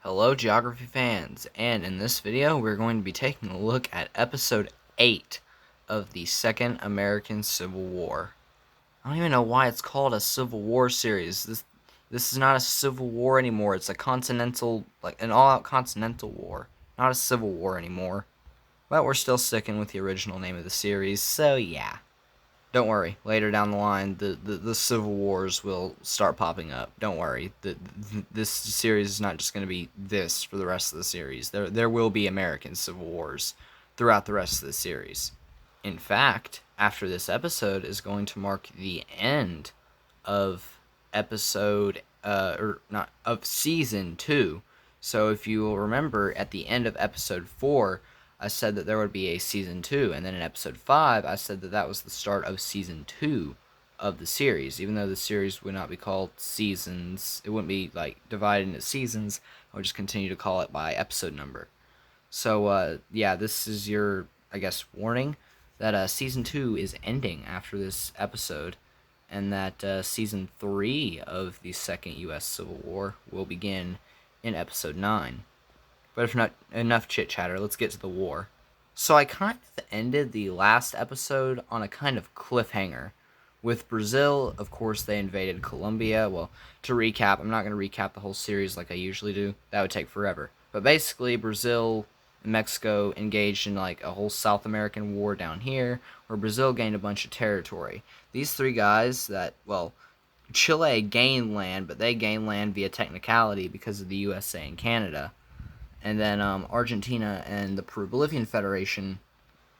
Hello geography fans, and in this video we're going to be taking a look at episode 8 of the Second American Civil War. I don't even know why it's called a Civil War series. This is not a civil war anymore. It's a continental, like an all-out continental war, not a civil war anymore. But we're still sticking with the original name of the series, so yeah. Don't worry, later down the line, the civil wars will start popping up. Don't worry, this series is not just going to be this for the rest of the series. There will be American civil wars throughout the rest of the series. In fact, after this episode is going to mark the end of episode, or not, of season 2. So if you will remember, at the end of episode 4, I said that there would be a season 2, and then in episode 5, I said that that was the start of season 2 of the series. Even though the series would not be called seasons, it wouldn't be like divided into seasons. I would just continue to call it by episode number. So yeah, this is your, I guess, warning that season 2 is ending after this episode, and that season 3 of the Second U.S. Civil War will begin in episode 9. But if not enough chit chatter, let's get to the war. So I kind of ended the last episode on a kind of cliffhanger. With Brazil, of course, they invaded Colombia. Well, to recap, I'm not going to recap the whole series like I usually do. That would take forever. But basically, Brazil and Mexico engaged in like a whole South American war down here, where Brazil gained a bunch of territory. These three guys that, well, Chile gained land, but they gained land via technicality because of the USA and Canada. And then Argentina and the Peru-Bolivian Federation,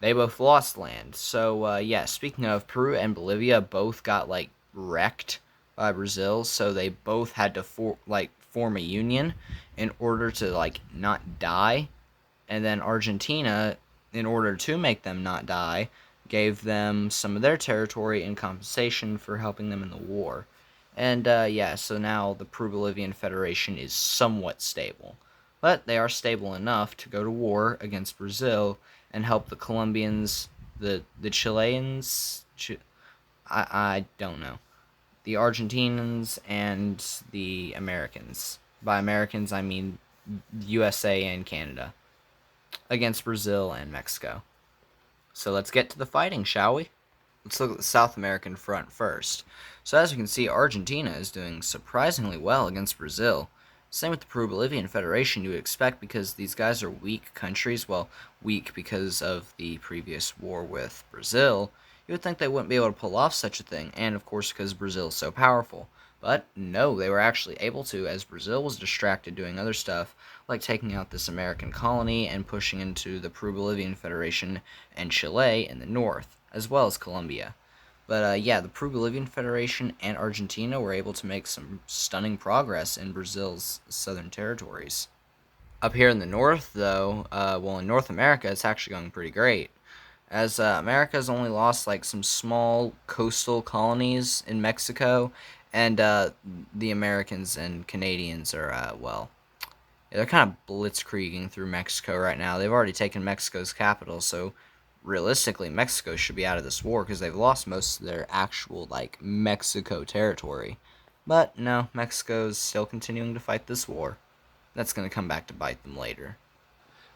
they both lost land. So yeah, speaking of, Peru and Bolivia both got like wrecked by Brazil, so they both had to form a union in order to like not die. And then Argentina, in order to make them not die, gave them some of their territory in compensation for helping them in the war. And yeah, so now the Peru-Bolivian Federation is somewhat stable. But they are stable enough to go to war against Brazil and help the Colombians, the Chileans, I don't know, the Argentinians, and the Americans. By Americans, I mean USA and Canada, against Brazil and Mexico. So let's get to the fighting, shall we? Let's look at the South American front first. So as you can see, Argentina is doing surprisingly well against Brazil. Same with the Peru-Bolivian Federation, you would expect, because these guys are weak countries. Well, weak because of the previous war with Brazil. You would think they wouldn't be able to pull off such a thing, and of course because Brazil is so powerful. But no, they were actually able to, as Brazil was distracted doing other stuff, like taking out this American colony and pushing into the Peru-Bolivian Federation and Chile in the north, as well as Colombia. But yeah, the Peru-Bolivian Federation and Argentina were able to make some stunning progress in Brazil's southern territories. Up here in the north, though, well, in North America, it's actually going pretty great. As America's only lost like some small coastal colonies in Mexico, and the Americans and Canadians are, well, they're kind of blitzkrieging through Mexico right now. They've already taken Mexico's capital, so realistically, Mexico should be out of this war because they've lost most of their actual, like, Mexico territory. But no, Mexico's still continuing to fight this war. That's going to come back to bite them later.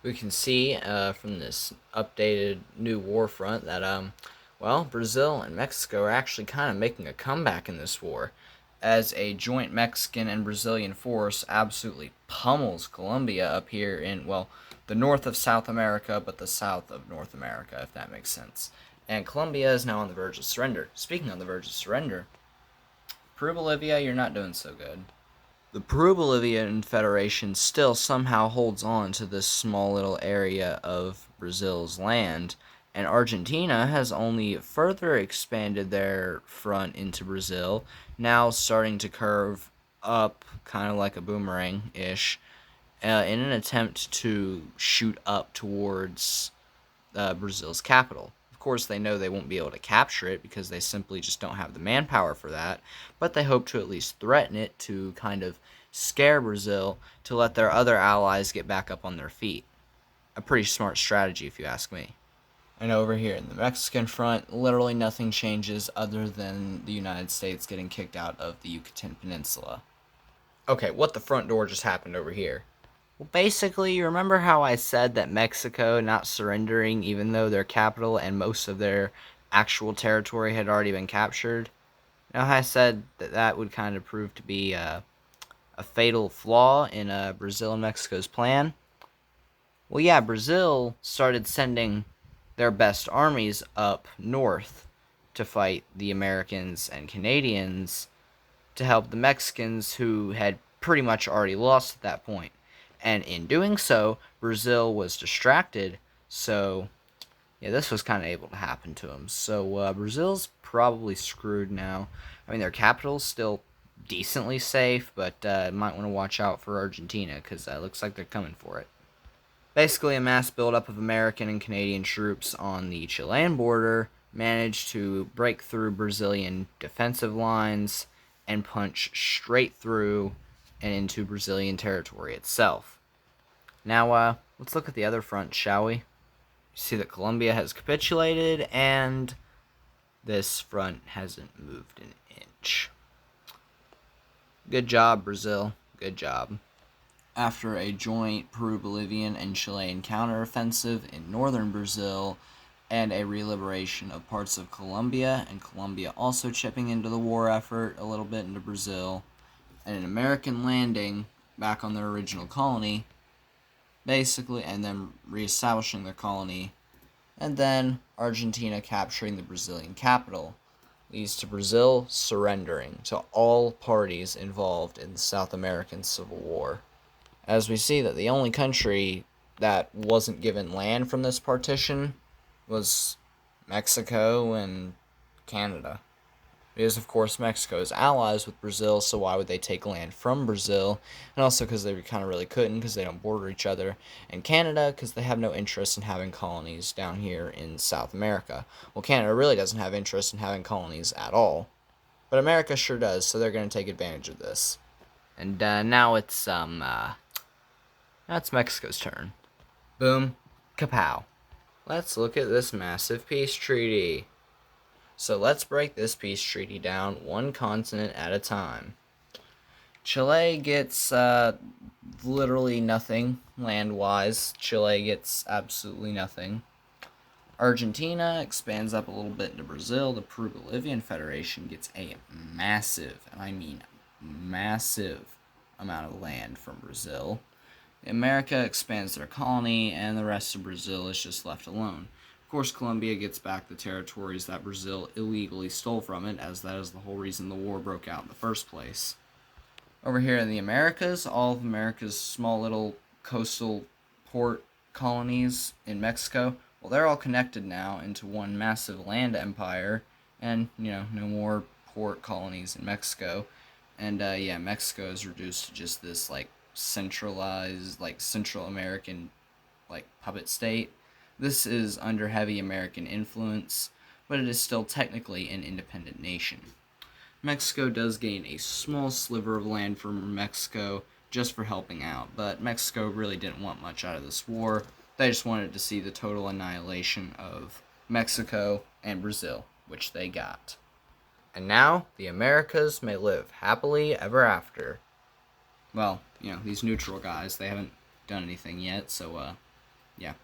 We can see from this updated new war front that, well, Brazil and Mexico are actually kind of making a comeback in this war, as a joint Mexican and Brazilian force absolutely pummels Colombia up here in, well, the north of South America, but the south of North America, if that makes sense. And Colombia is now on the verge of surrender. Speaking on the verge of surrender, Peru-Bolivia, you're not doing so good. The Peru-Bolivian Federation still somehow holds on to this small little area of Brazil's land, and Argentina has only further expanded their front into Brazil, now starting to curve up, kind of like a boomerang-ish, in an attempt to shoot up towards Brazil's capital. Of course, they know they won't be able to capture it because they simply just don't have the manpower for that, but they hope to at least threaten it to kind of scare Brazil to let their other allies get back up on their feet. A pretty smart strategy, if you ask me. And over here in the Mexican front, literally nothing changes other than the United States getting kicked out of the Yucatan Peninsula. Okay, what the front door just happened over here? Well, basically, you remember how I said that Mexico not surrendering even though their capital and most of their actual territory had already been captured? Now, I said that that would kind of prove to be a fatal flaw in Brazil and Mexico's plan. Well, yeah, Brazil started sending their best armies up north to fight the Americans and Canadians to help the Mexicans who had pretty much already lost at that point. And in doing so, Brazil was distracted, so yeah, this was kind of able to happen to them. So Brazil's probably screwed now. I mean, their capital's still decently safe, but might want to watch out for Argentina because it looks like they're coming for it. Basically, a mass buildup of American and Canadian troops on the Chilean border managed to break through Brazilian defensive lines and punch straight through and into Brazilian territory itself. Now, let's look at the other front, shall we? See that Colombia has capitulated, and this front hasn't moved an inch. Good job, Brazil. Good job. After a joint Peru-Bolivian and Chilean counteroffensive in northern Brazil, and a reliberation of parts of Colombia, and Colombia also chipping into the war effort a little bit into Brazil, and an American landing back on their original colony, basically, and then reestablishing their colony, and then Argentina capturing the Brazilian capital, leads to Brazil surrendering to all parties involved in the South American Civil War. As we see that the only country that wasn't given land from this partition was Mexico and Canada. Because, of course, Mexico is allies with Brazil, so why would they take land from Brazil? And also because they kind of really couldn't, because they don't border each other. And Canada, because they have no interest in having colonies down here in South America. Well, Canada really doesn't have interest in having colonies at all. But America sure does, so they're going to take advantage of this. And now it's Mexico's turn. Boom. Kapow. Let's look at this massive peace treaty. So let's break this peace treaty down one continent at a time. Chile gets literally nothing land-wise. Chile gets absolutely nothing. Argentina expands up a little bit into Brazil. The Peru-Bolivian Federation gets a massive, and I mean massive, amount of land from Brazil. America expands their colony, and the rest of Brazil is just left alone. Of course, Colombia gets back the territories that Brazil illegally stole from it, as that is the whole reason the war broke out in the first place. Over here in the Americas, all of America's small little coastal port colonies in Mexico, well, they're all connected now into one massive land empire, and, no more port colonies in Mexico. And, Mexico is reduced to just this, centralized, Central American, puppet state. This is under heavy American influence, but it is still technically an independent nation. Mexico does gain a small sliver of land from Mexico just for helping out, but Mexico really didn't want much out of this war. They just wanted to see the total annihilation of Mexico and Brazil, which they got. And now, the Americas may live happily ever after. Well, these neutral guys, they haven't done anything yet, so,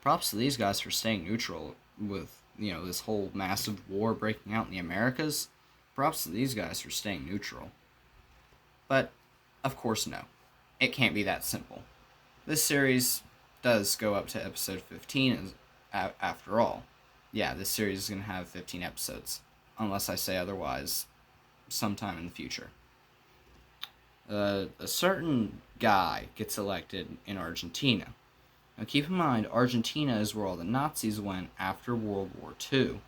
props to these guys for staying neutral with, this whole massive war breaking out in the Americas. Props to these guys for staying neutral. But, of course, no. It can't be that simple. This series does go up to episode 15 after all. Yeah, this series is going to have 15 episodes, unless I say otherwise sometime in the future. A certain guy gets elected in Argentina. Now keep in mind, Argentina is where all the Nazis went after World War II.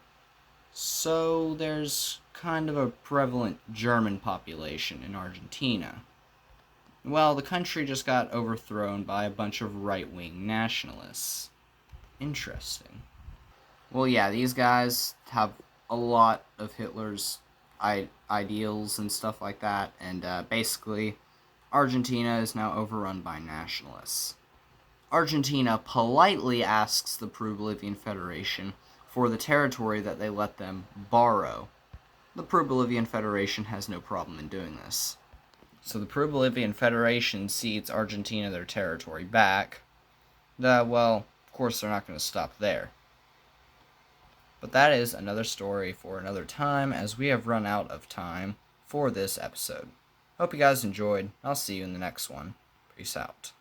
So there's kind of a prevalent German population in Argentina. Well, the country just got overthrown by a bunch of right-wing nationalists. Interesting. Well, yeah, these guys have a lot of Hitler's ideals and stuff like that, and basically, Argentina is now overrun by nationalists. Argentina politely asks the Peru-Bolivian Federation for the territory that they let them borrow. The Peru-Bolivian Federation has no problem in doing this. So the Peru-Bolivian Federation cedes Argentina their territory back. Well, of course they're not going to stop there. But that is another story for another time, as we have run out of time for this episode. Hope you guys enjoyed. I'll see you in the next one. Peace out.